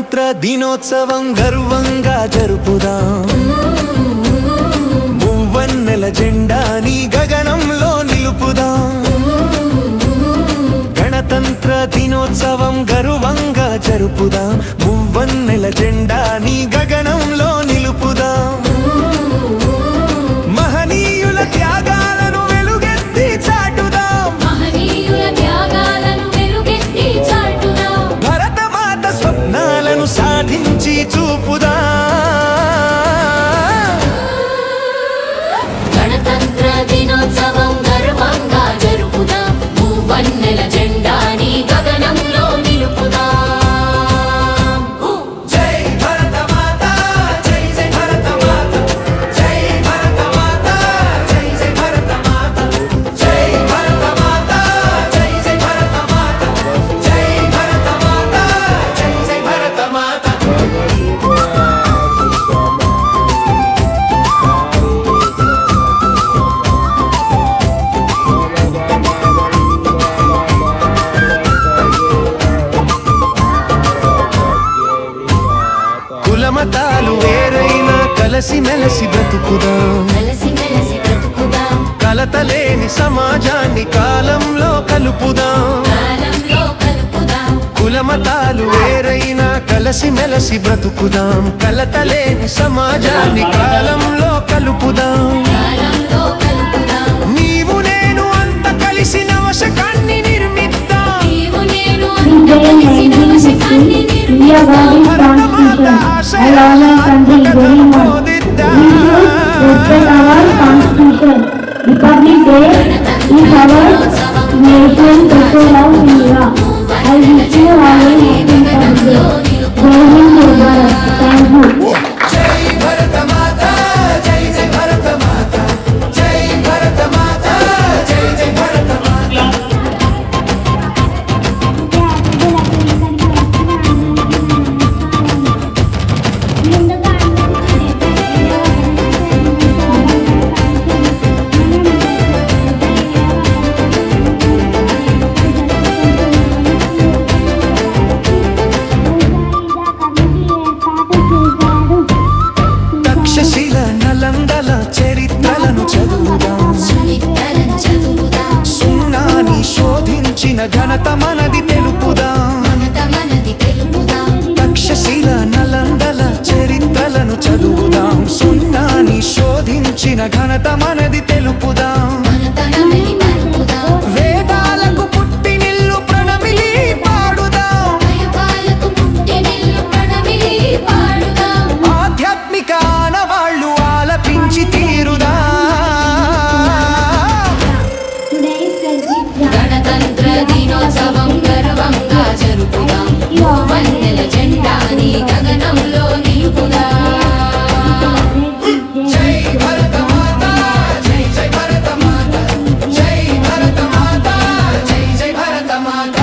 గణతంత్ర దినోత్సవం గర్వంగా జరుపుదాం. మువ్వన్నెల జెండాని గగనంలో నిలుపుదాం. గణతంత్ర దినోత్సవం గర్వంగా జరుపుదాం. మువ్వన్నెల జెండాని గగనంలో నిలుపుదాం. మహనీయుల త్యాగాలను వెలుగెత్తి చాటుదాం. భరతమాత స్వప్నాలను సాధించి చూపుదాం. గణతంత్ర దినోత్సవం గర్వంగా జరుపుదాం. మువ్వన్నెల జెండాని గగనంలో నిలుపుదాం. జై భరతమాత, జై జై భరతమాత, జై భరతమాత, జై జై భరతమాత, జై భరతమాత, జై జై భరతమాత, జై భరతమాత, జై జై భరతమాత. కులమతాలు వేరైనా కలిసిమెలిసి బ్రతుకుదాం. కలతలేని సమాజాన్ని కాలంలో కలుపుదాం. కులమతాలు వేరైనా కలిసిమెలిసి బ్రతుకుదాం. కలతలేని సమాజాన్ని కాలంలో కలుపుదాం. నీవు నేను అంత కలిసి నవశకాన్ని నిర్మిద్దాం. భరతమాత ఆశయాలను బోధిద్దాం. Republic Day is our nation to love India. I wish you all a happy birthday. Jai Hind, Jai Bharat. Thank you. జై భరతమాత, జై జై భరతమాత, జై భరతమాత, జై జై భరతమాత. తక్షశిల నలందల చరిత్రలను చదువుదాం. సున్నాని శోధించిన ఘనత మనది తెలుపుదాం. తక్షశిల నలందల చరిత్రలను చదువుదాం. సున్నాని శోధించిన ఘనత మనది తెలుపుదాం. వేదాలకు పుట్టినిల్లు ప్రణమిలి పాడుదాం. ఆధ్యాత్మిక ఆనవాళ్ళు ఆలపించి తీరుదా. గణతంత్ర దినోత్సవం గర్వంగా జరుపుదాం. మువ్వన్నెల జెండాని గగనంలో నిలుపుదాం. జై భరతమాత, జై జై భరతమాత, జై భరతమాత, జై జై భరతమాత.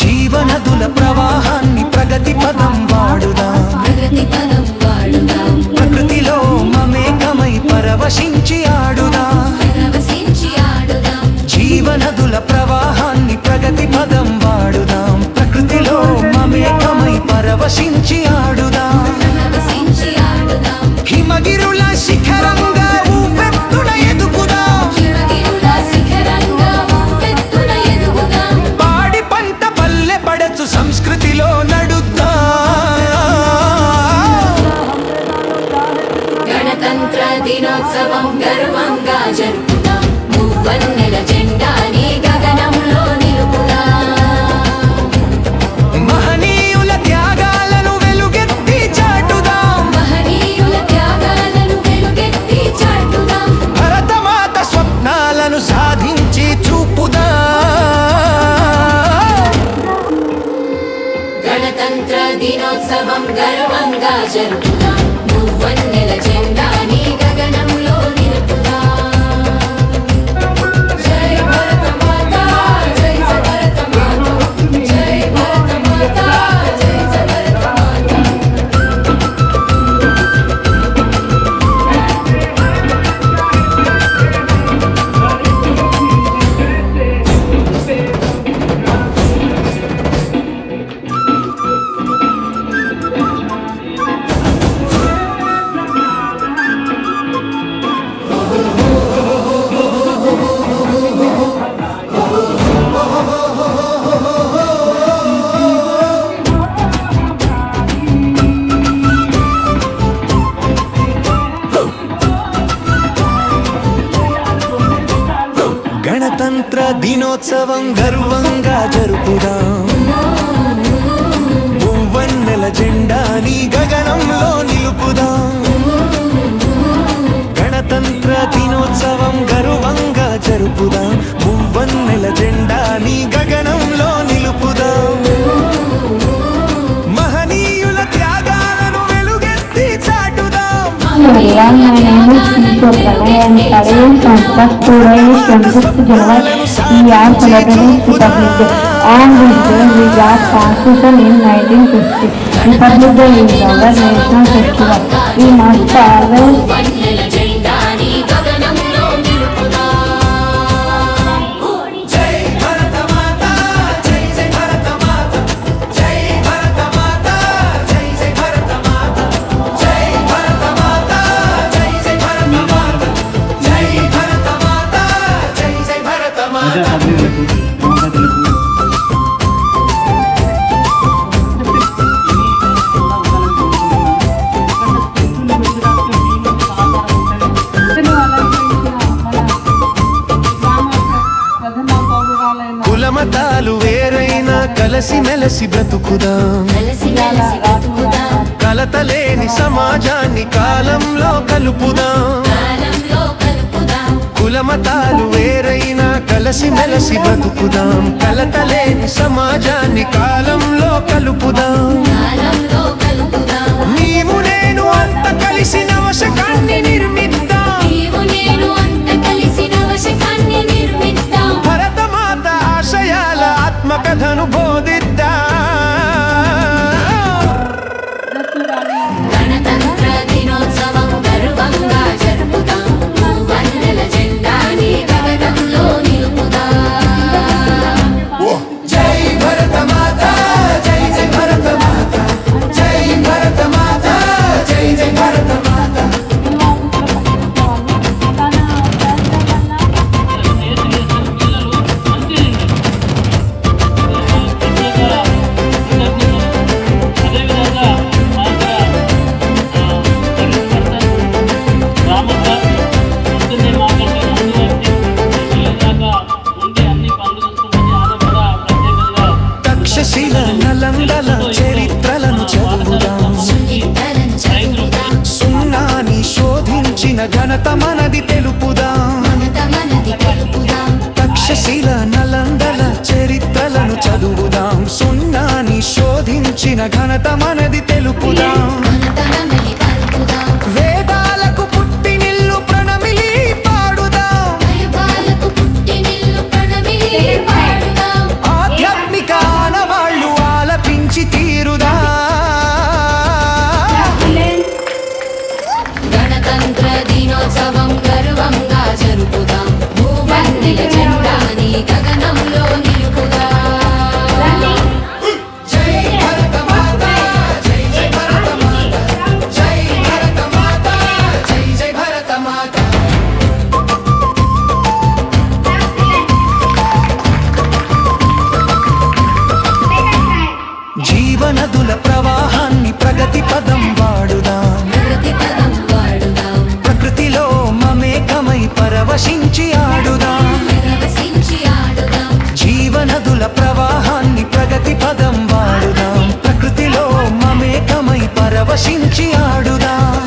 జీవనదుల ప్రవాహాన్ని ప్రగతి పదం వాడుదాం. ప్రకృతిలో మమేకమై పరవశించి ఆడుదాం. జీవనదుల ప్రవాహాన్ని ప్రగతి పదం వాడుదాం. ప్రకృతిలో మమేకమై పరవశించి ఆడుదాం. హిమగిరుల శిఖరంగా ఊపెత్తున ఎదుగుదాం. పాడి పంట పల్లె పడచు సంస్కృతిలో నడుద్దాం. గణతంత్ర దినోత్సవం గర్వంగా జరుపుదాం. మువ్వన్నెల జెండాని గగనంలో నిలుపుదాం. మహనీయుల త్యాగాలను వెలుగెత్తి చాటుదాం. భరతమాత స్వప్నాలను సాధించి చూపుదాం. గణతంత్ర దినోత్సవం గర్వంగా జరుపుదాం. మువ్వన్నెల జెండాని గగనంలో నిలుపుదాం. జై భరతమాత, జై జై భరతమాత, జై భరతమాత, జై జై భరతమాత. గణతంత్ర దినోత్సవం గర్వంగా జరుపుదాం మువ్వన్నెల జెండాని గగనంలో నిలుపుదాం గణతంత్ర దినోత్సవం గర్వంగా జరుపుదాం మువ్వన్నెల జెండాని గగనంలో నిలుపుదాం మహనీయుల త్యాగాలను వెలుగెత్తి చాటుదాం. Everyone, my name is Kishore Pranay. I am studying from first today, 26th January. We are celebrating Republic Day. On this day, we got Constitution in 1950. Republic Day is our national festival. We must always వన్నెల జెండాని గగనంలో నిలుపుదాం. జై భరత మాత జై జై భరత మాత జై భరత మాత జై జై భరత మాత జై భరత మాత జై జై భరత మాత జై భరత మాత జై జై భరత మాత. కులమతాలు వేరైనా కలిసి మెలసి బ్రతుకుదాం కలిసి మెలిసి బతుకుదాం. కలతలేని సమాజాన్ని కాలంలో కలుపుదాం కాలంలో కలుపుదాం. కులమతాలు వేరైనా కలిసి మెలసి బ్రతుకుదాం కలతలేని సమాజాన్ని కాలంలో కలుపుదాం కాలంలో కలుపుదాం. నీవు నేను అంత కలిసి నవశకాన్ని నిర్మిద్దాం నీవు నేను అంత కలిసి నవశకాన్ని నిర్మిద్దాం. భరతమాత ఆశయాల ఆత్మకథను బోధిద్దాం గణతంత్ర దినోత్సవం గర్వంగా జరుపుదాం మువ్వన్నెల జెండాని గగనంలో నిలుపుదాం. జై భరత మాత జై జై భరత మాత జై భరత మాత జై జై భరత మాత. తక్షశిల నలందల చరిత్రలను చదువుదాం ఇద్దరం చదువుదాం. సున్నాని శోధించిన ఘనత మనది తెలుపుదాం మనది తెలుపుదాం. తక్షశిల నలందల చరిత్రలను చదువుదాం సున్నాని శోధించిన ఘనత మనది తెలుపుదాం మనది పలుకుదాం. వేదాలకు పుట్టినిల్లు ప్రణమిలి పాడుదాం దైవాలకు పుట్టినిల్లు ప్రణమిలి పాడుదాం. ఆధ్యాత్మిక ఆనవాళ్ళు ఆలపించి తీరుదా గణతంత్ర దినోత్సవం గర్వంగా జరుపుదాం మువ్వన్నెల జెండాని గగనంలో నిలుపుదాం. జై భరత మాత జై జై భరత మాత జై భరత మాత జై జై భరత మాత. జీవనదుల ప్రవాహాన్ని ప్రగతి పదం వాడుదాం ప్రగతి పదం వాడుదాం. ప్రకృతిలో మమేకమై పరవశించి ఆడుదాం పరవశించి ఆడుదాం. జీవనదుల ప్రవాహాన్ని ప్రగతి పదం వాడుదాం ప్రకృతిలో మమేకమై పరవశించి ఆడుదాం